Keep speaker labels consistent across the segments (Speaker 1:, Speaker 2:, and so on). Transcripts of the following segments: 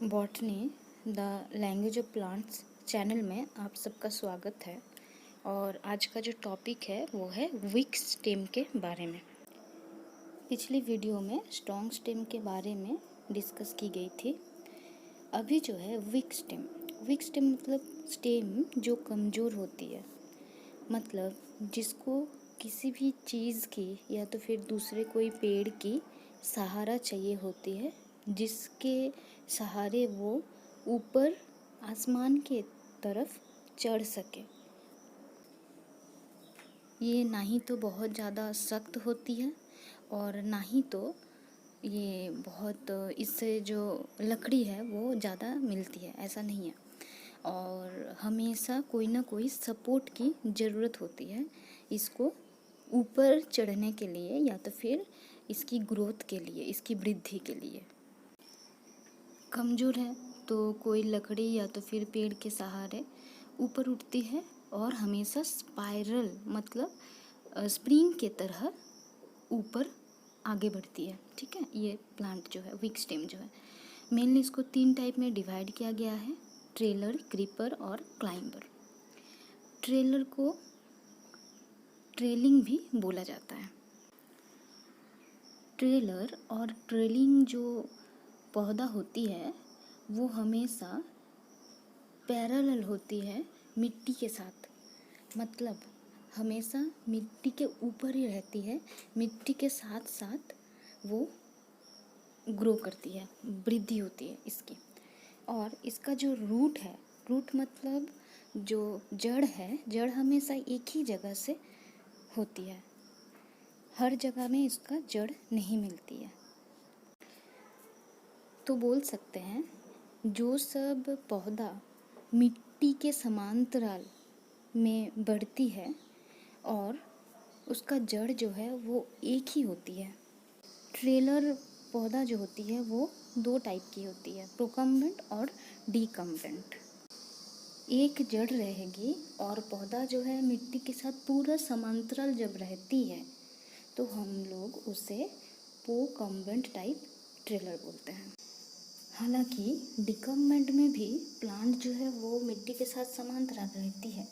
Speaker 1: Botany the language of plants channel में आप सबका स्वागत है। और आज का जो टॉपिक है वो है वीक स्टेम के बारे में। पिछली वीडियो में स्ट्रॉन्ग स्टेम के बारे में डिस्कस की गई थी। अभी जो है वीक स्टेम मतलब स्टेम जो कमज़ोर होती है, मतलब जिसको किसी भी चीज़ की या तो फिर दूसरे कोई पेड़ की सहारा चाहिए होती है, जिसके सहारे वो ऊपर आसमान के तरफ चढ़ सके। ये ना ही तो बहुत ज़्यादा सख्त होती है और ना ही तो ये बहुत, इससे जो लकड़ी है वो ज़्यादा मिलती है, ऐसा नहीं है। और हमेशा कोई ना कोई सपोर्ट की ज़रूरत होती है इसको ऊपर चढ़ने के लिए या तो फिर इसकी ग्रोथ के लिए, इसकी वृद्धि के लिए। कमज़ोर है तो कोई लकड़ी या तो फिर पेड़ के सहारे ऊपर उठती है और हमेशा स्पाइरल मतलब स्प्रिंग के तरह ऊपर आगे बढ़ती है। ठीक है, ये प्लांट जो है वीक स्टेम जो है, मेनली इसको 3 टाइप में डिवाइड किया गया है: ट्रेलर, क्रीपर और क्लाइंबर। ट्रेलर को ट्रेलिंग भी बोला जाता है। ट्रेलर और ट्रेलिंग जो पौधा होती है वो हमेशा पैरेलल होती है मिट्टी के साथ, मतलब हमेशा मिट्टी के ऊपर ही रहती है, मिट्टी के साथ साथ वो ग्रो करती है, वृद्धि होती है इसकी। और इसका जो रूट है, रूट मतलब जो जड़ है, जड़ हमेशा एक ही जगह से होती है, हर जगह में इसका जड़ नहीं मिलती है। तो बोल सकते हैं जो सब पौधा मिट्टी के समांतराल में बढ़ती है और उसका जड़ जो है वो एक ही होती है। ट्रेलर पौधा जो होती है वो 2 टाइप की होती है, प्रोकम्बेंट और डीकम्बेंट। एक जड़ रहेगी और पौधा जो है मिट्टी के साथ पूरा समांतराल जब रहती है तो हम लोग उसे पोकम्बेंट टाइप ट्रेलर बोलते हैं। हालांकि डिकम्बेंट में भी प्लांट जो है वो मिट्टी के साथ समांतराल रहती है,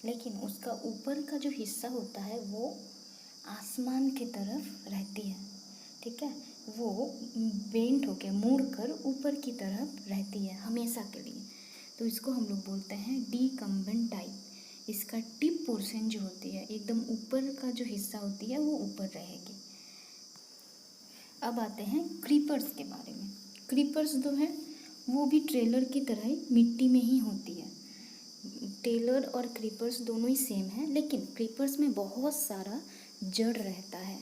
Speaker 1: लेकिन उसका ऊपर का जो हिस्सा होता है वो आसमान की तरफ रहती है। ठीक है, वो बेंट होकर मुड़ कर ऊपर की तरफ रहती है हमेशा के लिए, तो इसको हम लोग बोलते हैं डीकम्बेंट टाइप। इसका टिप पोर्शन जो होती है, एकदम ऊपर का जो हिस्सा होती है वो ऊपर रहेगी। अब आते हैं क्रीपर्स के बारे में। क्रीपर्स जो है वो भी ट्रेलर की तरह ही मिट्टी में ही होती है। ट्रेलर और क्रीपर्स दोनों ही सेम है, लेकिन क्रीपर्स में बहुत सारा जड़ रहता है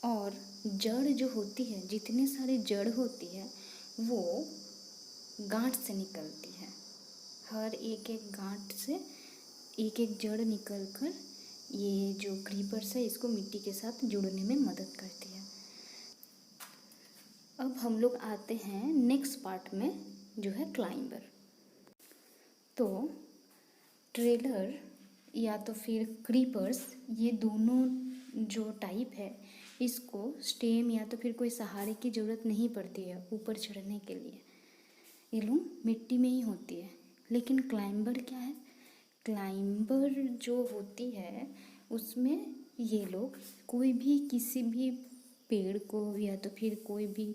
Speaker 1: और जड़ जो होती है, जितने सारे जड़ होती है वो गांठ से निकलती है। हर एक एक गांठ से एक एक जड़ निकल कर ये जो क्रीपर्स है इसको मिट्टी के साथ जुड़ने में मदद करती है। अब हम लोग आते हैं नेक्स्ट पार्ट में जो है क्लाइंबर। तो ट्रेलर या तो फिर क्रीपर्स, ये दोनों जो टाइप है इसको स्टेम या तो फिर कोई सहारे की ज़रूरत नहीं पड़ती है ऊपर चढ़ने के लिए, ये लोग मिट्टी में ही होती है। लेकिन क्लाइंबर क्या है, क्लाइंबर जो होती है उसमें ये लोग कोई भी किसी भी पेड़ को या तो फिर कोई भी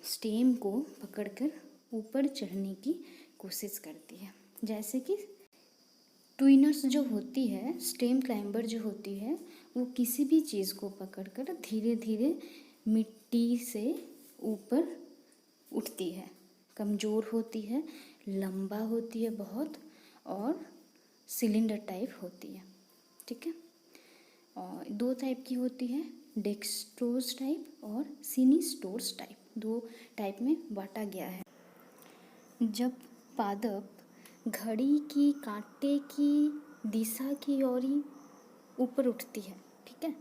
Speaker 1: स्टेम को पकड़कर ऊपर चढ़ने की कोशिश करती है। जैसे कि ट्विनर्स जो होती है, स्टेम क्लाइंबर जो होती है, वो किसी भी चीज़ को पकड़कर धीरे धीरे मिट्टी से ऊपर उठती है। कमज़ोर होती है, लंबा होती है बहुत, और सिलेंडर टाइप होती है। ठीक है, और 2 टाइप की होती है, डेक्स्ट्रोज टाइप और सिनिस्टोर्स टाइप, 2 टाइप में बांटा गया है। जब पादप घड़ी की कांटे की दिशा की ओर ही ऊपर उठती है, ठीक है,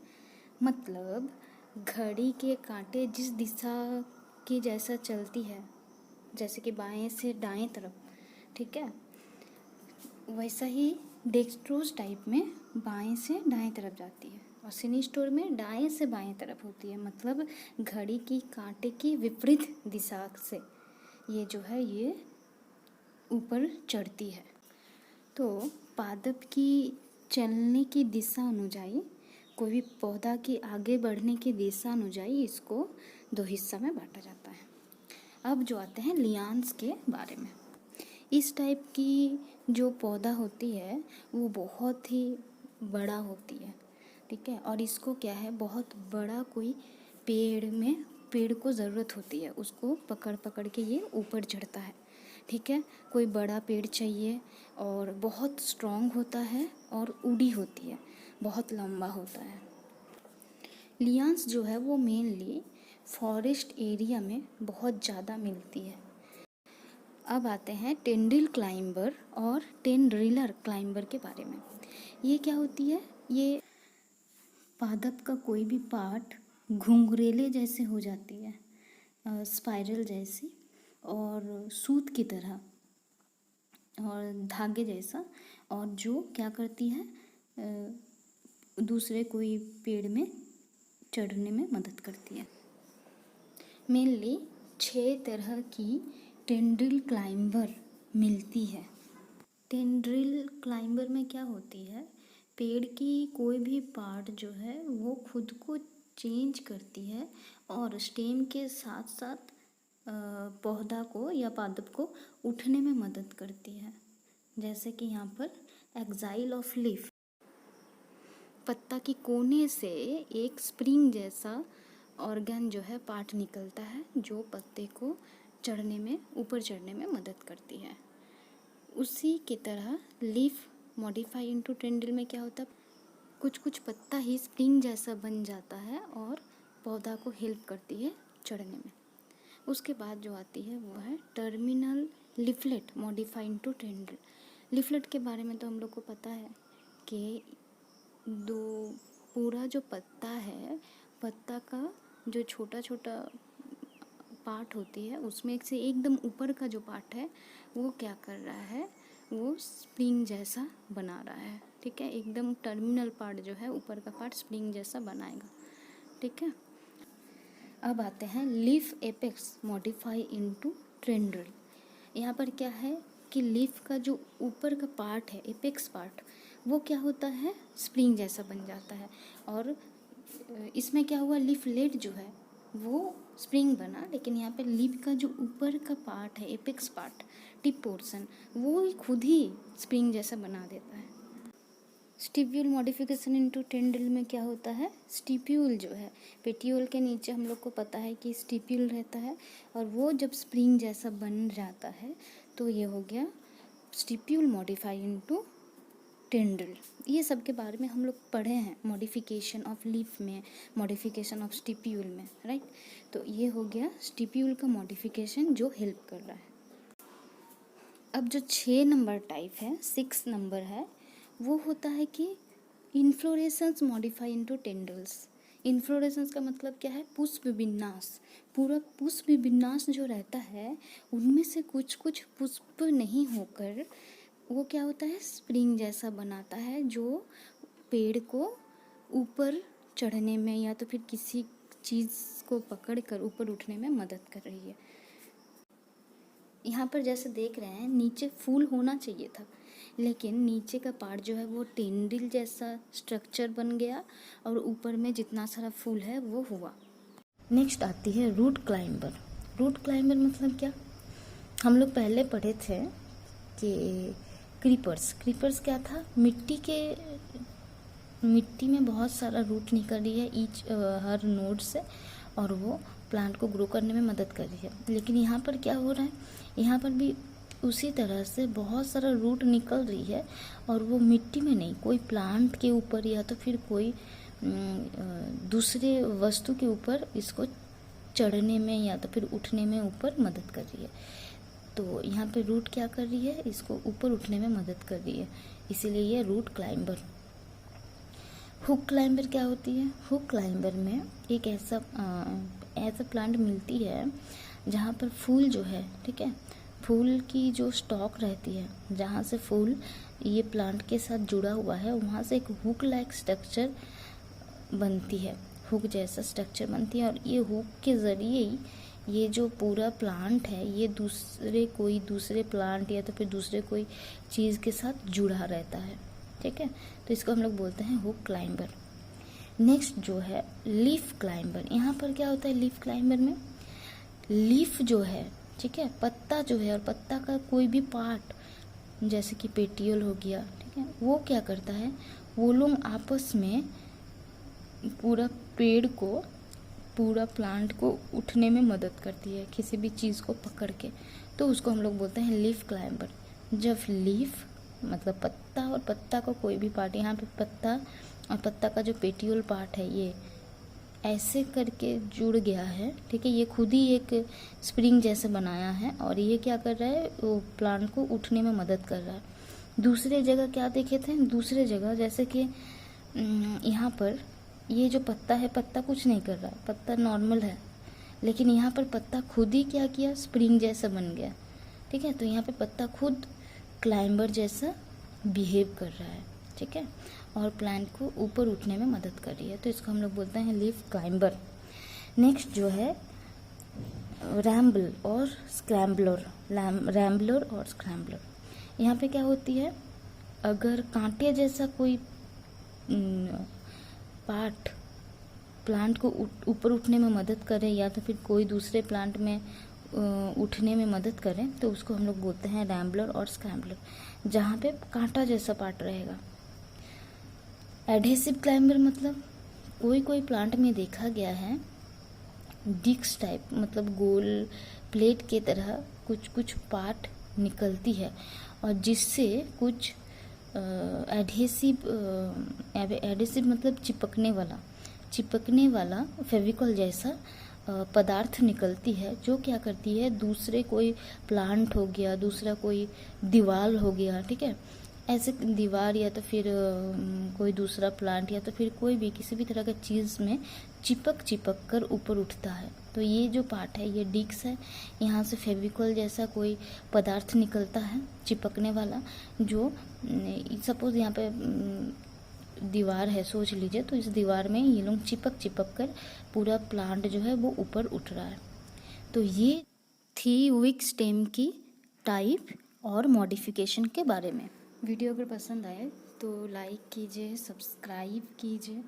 Speaker 1: मतलब घड़ी के कांटे जिस दिशा की जैसा चलती है, जैसे कि बाएं से दाएं तरफ, ठीक है, वैसा ही डेक्स्ट्रोज टाइप में बाएं से दाएं तरफ जाती है। और सिनिस्टोर में दाएं से बाएं तरफ होती है, मतलब घड़ी की कांटे की विपरीत दिशा से ये जो है ये ऊपर चढ़ती है। तो पादप की चलने की दिशा अनुयायी, कोई भी पौधा की आगे बढ़ने की दिशा अनुयायी इसको दो हिस्सा में बांटा जाता है। अब जो आते हैं लियान्स के बारे में। इस टाइप की जो पौधा होती है वो बहुत ही बड़ा होती है, ठीक है। और इसको क्या है, बहुत बड़ा कोई पेड़ को ज़रूरत होती है, उसको पकड़ पकड़ के ये ऊपर चढ़ता है, ठीक है। कोई बड़ा पेड़ चाहिए और बहुत स्ट्रॉन्ग होता है और उड़ी होती है, बहुत लंबा होता है। लियान्स जो है वो मेनली फॉरेस्ट एरिया में बहुत ज़्यादा मिलती है। अब आते हैं टेंडिल क्लाइंबर और टेंड्रिलर क्लाइंबर के बारे में। ये क्या होती है, ये पादप का कोई भी पार्ट घुंघरेले जैसे हो जाती है, स्पाइरल जैसी और सूत की तरह और धागे जैसा, और जो क्या करती है दूसरे कोई पेड़ में चढ़ने में मदद करती है। मेनली 6 तरह की टेंड्रिल क्लाइंबर मिलती है। टेंड्रिल क्लाइंबर में क्या होती है, पेड़ की कोई भी पार्ट जो है वो खुद को चेंज करती है और स्टेम के साथ साथ पौधा को या पादप को उठने में मदद करती है। जैसे कि यहाँ पर एक्साइल ऑफ लीफ, पत्ता की कोने से एक स्प्रिंग जैसा ऑर्गन जो है पार्ट निकलता है जो पत्ते को चढ़ने में, ऊपर चढ़ने में मदद करती है। उसी की तरह लीफ मॉडिफाई इनटू टेंड्रिल में क्या होता है, कुछ कुछ पत्ता ही स्प्रिंग जैसा बन जाता है और पौधा को हेल्प करती है चढ़ने में। उसके बाद जो आती है वो है terminal leaflet modify into tendril. Leaflet के बारे में तो हम लोग को पता है कि पूरा जो पत्ता है, पत्ता का जो छोटा छोटा पार्ट होती है उसमें एक से एकदम ऊपर का जो पार्ट है वो क्या कर रहा है, वो स्प्रिंग जैसा बना रहा है, ठीक है। एकदम टर्मिनल पार्ट जो है, ऊपर का पार्ट स्प्रिंग जैसा बनाएगा, ठीक है। अब आते हैं leaf apex modify into tendril. यहाँ पर क्या है कि लीफ का जो ऊपर का पार्ट है, एपेक्स पार्ट, वो क्या होता है, स्प्रिंग जैसा बन जाता है। और इसमें क्या हुआ, लीफलेट जो है वो स्प्रिंग बना, लेकिन यहाँ पे लीफ का जो ऊपर का पार्ट है, एपेक्स पार्ट, टिप पोर्शन, वो खुद ही स्प्रिंग जैसा बना देता है। स्टिप्यूल मॉडिफिकेशन इनटू टेंड्रिल में क्या होता है, स्टिप्यूल जो है, पेटियोल के नीचे हम लोग को पता है कि स्टिप्यूल रहता है, और वो जब स्प्रिंग जैसा बन जाता है तो ये हो गया स्टिप्यूल मॉडिफाई इनटू टेंड्रिल। ये सब के बारे में हम लोग पढ़े हैं, मॉडिफिकेशन ऑफ लीफ में, मॉडिफिकेशन ऑफ स्टिप्यूल में, राइट। तो ये हो गया स्टिप्यूल का मॉडिफिकेशन जो हेल्प कर रहा है। अब जो 6 नंबर टाइप है, 6 नंबर है, वो होता है कि inflorescence modify into tendrils. Inflorescence का मतलब क्या है, पुष्प विन्यास। पूरा पुष्प विन्यास जो रहता है उनमें से कुछ कुछ पुष्प नहीं होकर वो क्या होता है, स्प्रिंग जैसा बनाता है जो पेड़ को ऊपर चढ़ने में या तो फिर किसी चीज़ को पकड़ कर ऊपर उठने में मदद कर रही है। यहाँ पर जैसे देख रहे हैं नीचे फूल होना चाहिए था, लेकिन नीचे का पार्ट जो है वो टेंड्रिल जैसा स्ट्रक्चर बन गया और ऊपर में जितना सारा फूल है वो हुआ। नेक्स्ट आती है रूट क्लाइंबर। रूट क्लाइंबर मतलब क्या, हम लोग पहले पढ़े थे कि क्रीपर्स क्या था, मिट्टी में बहुत सारा रूट निकल रही है हर नोड से, और वो प्लांट को ग्रो करने में मदद कर रही है। लेकिन यहाँ पर क्या हो रहा है, यहाँ पर भी उसी तरह से बहुत सारा रूट निकल रही है और वो मिट्टी में नहीं, कोई प्लांट के ऊपर या तो फिर कोई दूसरे वस्तु के ऊपर इसको चढ़ने में या तो फिर उठने में ऊपर मदद कर रही है। तो यहाँ पे रूट क्या कर रही है, इसको ऊपर उठने में मदद कर रही है, इसीलिए ये रूट क्लाइंबर। हुक क्लाइंबर क्या होती है, हुक क्लाइंबर में एक ऐसा प्लांट मिलती है जहाँ पर फूल जो है, ठीक है, फूल की जो स्टॉक रहती है जहाँ से फूल ये प्लांट के साथ जुड़ा हुआ है, वहाँ से एक हुक लाइक स्ट्रक्चर बनती है, हुक जैसा स्ट्रक्चर बनती है, और ये हुक के ज़रिए ही ये जो पूरा प्लांट है ये दूसरे प्लांट या तो फिर दूसरे कोई चीज़ के साथ जुड़ा रहता है। ठीक है, तो इसको हम लोग बोलते हैं हुक क्लाइंबर। नेक्स्ट जो है लीफ क्लाइंबर। यहाँ पर क्या होता है लीफ क्लाइंबर में, लीफ जो है, ठीक है, पत्ता जो है और पत्ता का कोई भी पार्ट जैसे कि पेटियोल हो गया, ठीक है, वो क्या करता है, वो लोग आपस में पूरा पेड़ को, पूरा प्लांट को उठने में मदद करती है किसी भी चीज़ को पकड़ के, तो उसको हम लोग बोलते हैं लीफ क्लाइंबर। जब लीफ मतलब पत्ता और पत्ता का कोई भी पार्ट, यहाँ पे पत्ता और पत्ता का जो पेटियोल पार्ट है ये ऐसे करके जुड़ गया है, ठीक है, ये खुद ही एक स्प्रिंग जैसे बनाया है और ये क्या कर रहा है, वो प्लांट को उठने में मदद कर रहा है। दूसरे जगह क्या देखे थे, दूसरे जगह जैसे कि यहाँ पर ये जो पत्ता है, पत्ता कुछ नहीं कर रहा, पत्ता नॉर्मल है, लेकिन यहाँ पर पत्ता खुद ही क्या किया, स्प्रिंग जैसा बन गया। ठीक है, तो यहाँ पे पत्ता खुद क्लाइंबर जैसा बिहेव कर रहा है, ठीक है, और प्लांट को ऊपर उठने में मदद कर रही है, तो इसको हम लोग बोलते हैं लीफ क्लाइंबर। नेक्स्ट जो है रैम्बल और स्क्रैम्बलर, रैम्बलर और स्क्रैम्बलर। यहाँ पे क्या होती है, अगर कांटे जैसा कोई पार्ट प्लांट को ऊपर उठने में मदद करे या तो फिर कोई दूसरे प्लांट में उठने में मदद करें, तो उसको हम लोग बोलते हैं रैम्बलर और स्क्रैम्बलर, जहाँ पे कांटा जैसा पार्ट रहेगा। एडहेसिव क्लाइंबर मतलब कोई कोई प्लांट में देखा गया है डिस्क टाइप, मतलब गोल प्लेट के तरह कुछ कुछ पार्ट निकलती है और जिससे कुछ एडहेसिव मतलब चिपकने वाला फेविकॉल जैसा पदार्थ निकलती है, जो क्या करती है, दूसरे कोई प्लांट हो गया, दूसरा कोई दीवार हो गया, ठीक है, ऐसे दीवार या तो फिर कोई दूसरा प्लांट या तो फिर कोई भी किसी भी तरह का चीज़ में चिपक कर ऊपर उठता है। तो ये जो पार्ट है ये डिस्क है, यहाँ से फेविकॉल जैसा कोई पदार्थ निकलता है चिपकने वाला, जो सपोज यहाँ पे दीवार है सोच लीजिए, तो इस दीवार में ये लोग चिपक कर पूरा प्लांट जो है वो ऊपर उठ रहा है। तो ये थी विक स्टेम की टाइप और मॉडिफिकेशन के बारे में। वीडियो अगर पसंद आए तो लाइक कीजिए, सब्सक्राइब कीजिए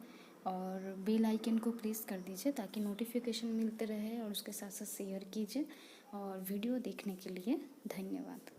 Speaker 1: और बेल आइकन को प्रेस कर दीजिए ताकि नोटिफिकेशन मिलते रहे, और उसके साथ साथ शेयर कीजिए। और वीडियो देखने के लिए धन्यवाद।